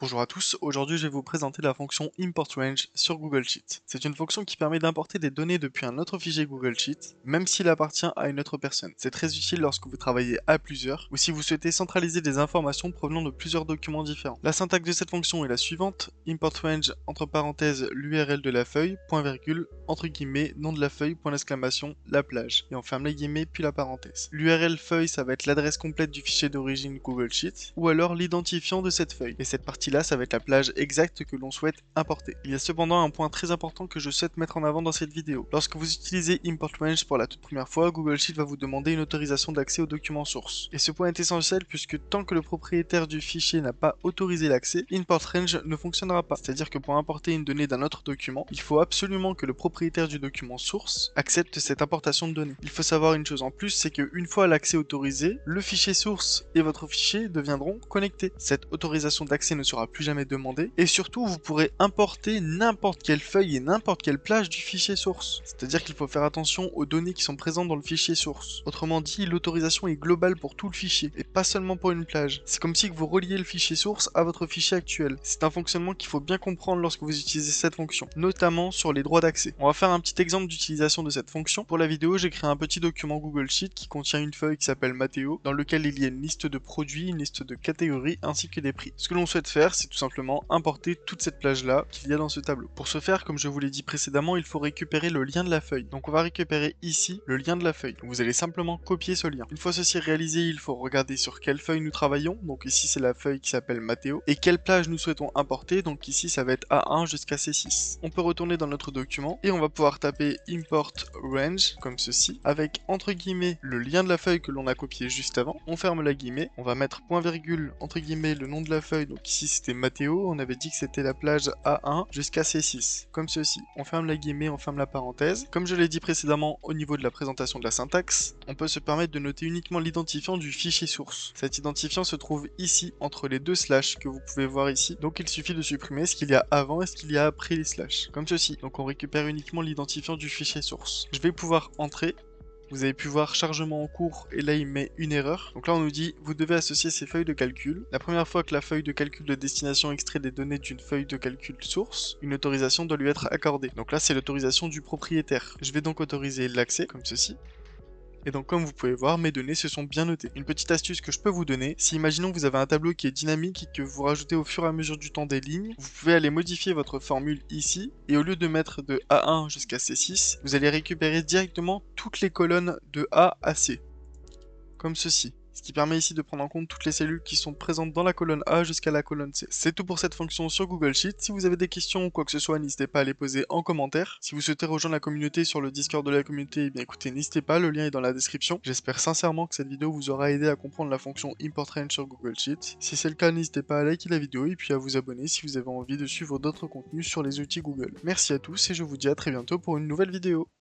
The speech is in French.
Bonjour à tous, aujourd'hui je vais vous présenter la fonction Import Range sur Google Sheet. C'est une fonction qui permet d'importer des données depuis un autre fichier Google Sheet, même s'il appartient à une autre personne. C'est très utile lorsque vous travaillez à plusieurs, ou si vous souhaitez centraliser des informations provenant de plusieurs documents différents. La syntaxe de cette fonction est la suivante: Import Range, entre parenthèses, l'URL de la feuille, point virgule, entre guillemets, nom de la feuille, point d'exclamation, la plage, et on ferme les guillemets puis la parenthèse. L'URL feuille, ça va être l'adresse complète du fichier d'origine Google Sheet, ou alors l'identifiant de cette feuille, et cette partie là, ça va être la plage exacte que l'on souhaite importer. Il y a cependant un point très important que je souhaite mettre en avant dans cette vidéo. Lorsque vous utilisez Import Range pour la toute première fois, Google Sheet va vous demander une autorisation d'accès au document source. Et ce point est essentiel puisque tant que le propriétaire du fichier n'a pas autorisé l'accès, Import Range ne fonctionnera pas. C'est-à-dire que pour importer une donnée d'un autre document, il faut absolument que le propriétaire du document source accepte cette importation de données. Il faut savoir une chose en plus, c'est qu'une fois l'accès autorisé, le fichier source et votre fichier deviendront connectés. Cette autorisation d'accès ne sera plus jamais demandée, et surtout vous pourrez importer n'importe quelle feuille et n'importe quelle plage du fichier source. C'est-à-dire qu'il faut faire attention aux données qui sont présentes dans le fichier source. Autrement dit, l'autorisation est globale pour tout le fichier, et pas seulement pour une plage. C'est comme si vous reliez le fichier source à votre fichier actuel. C'est un fonctionnement qu'il faut bien comprendre lorsque vous utilisez cette fonction, notamment sur les droits d'accès. On va faire un petit exemple d'utilisation de cette fonction. Pour la vidéo, j'ai créé un petit document Google Sheet qui contient une feuille qui s'appelle Mathéo, dans lequel il y a une liste de produits, une liste de catégories, ainsi que des prix. Ce que l'on souhaite faire, c'est tout simplement importer toute cette plage-là qu'il y a dans ce tableau. Pour ce faire, comme je vous l'ai dit précédemment, il faut récupérer le lien de la feuille. Donc on va récupérer ici le lien de la feuille. Donc vous allez simplement copier ce lien. Une fois ceci réalisé, il faut regarder sur quelle feuille nous travaillons. Donc ici c'est la feuille qui s'appelle Mathéo. Et quelle plage nous souhaitons importer. Donc ici ça va être A1 jusqu'à C6. On peut retourner dans notre document et on va pouvoir taper Import Range comme ceci, avec entre guillemets le lien de la feuille que l'on a copié juste avant. On ferme la guillemets, on va mettre point virgule entre guillemets le nom de la feuille. Donc ici c'était Mathéo, on avait dit que c'était la plage A1 jusqu'à C6, comme ceci. On ferme la guillemets, on ferme la parenthèse. Comme je l'ai dit précédemment au niveau de la présentation de la syntaxe, on peut se permettre de noter uniquement l'identifiant du fichier source. Cet identifiant se trouve ici, entre les deux slash que vous pouvez voir ici. Donc il suffit de supprimer ce qu'il y a avant et ce qu'il y a après les slash, comme ceci. Donc on récupère uniquement l'identifiant du fichier source. Je vais pouvoir entrer. Vous avez pu voir chargement en cours et là il met une erreur. Donc là on nous dit vous devez associer ces feuilles de calcul. La première fois que la feuille de calcul de destination extrait des données d'une feuille de calcul source, une autorisation doit lui être accordée. Donc là c'est l'autorisation du propriétaire. Je vais donc autoriser l'accès comme ceci. Et donc comme vous pouvez voir, mes données se sont bien notées. Une petite astuce que je peux vous donner, si imaginons que vous avez un tableau qui est dynamique et que vous rajoutez au fur et à mesure du temps des lignes, vous pouvez aller modifier votre formule ici, et au lieu de mettre de A1 jusqu'à C6, vous allez récupérer directement toutes les colonnes de A à C, comme ceci. Ce qui permet ici de prendre en compte toutes les cellules qui sont présentes dans la colonne A jusqu'à la colonne C. C'est tout pour cette fonction sur Google Sheet. Si vous avez des questions ou quoi que ce soit, n'hésitez pas à les poser en commentaire. Si vous souhaitez rejoindre la communauté sur le Discord de la communauté, eh bien écoutez, n'hésitez pas, le lien est dans la description. J'espère sincèrement que cette vidéo vous aura aidé à comprendre la fonction Import Range sur Google Sheet. Si c'est le cas, n'hésitez pas à liker la vidéo et puis à vous abonner si vous avez envie de suivre d'autres contenus sur les outils Google. Merci à tous et je vous dis à très bientôt pour une nouvelle vidéo.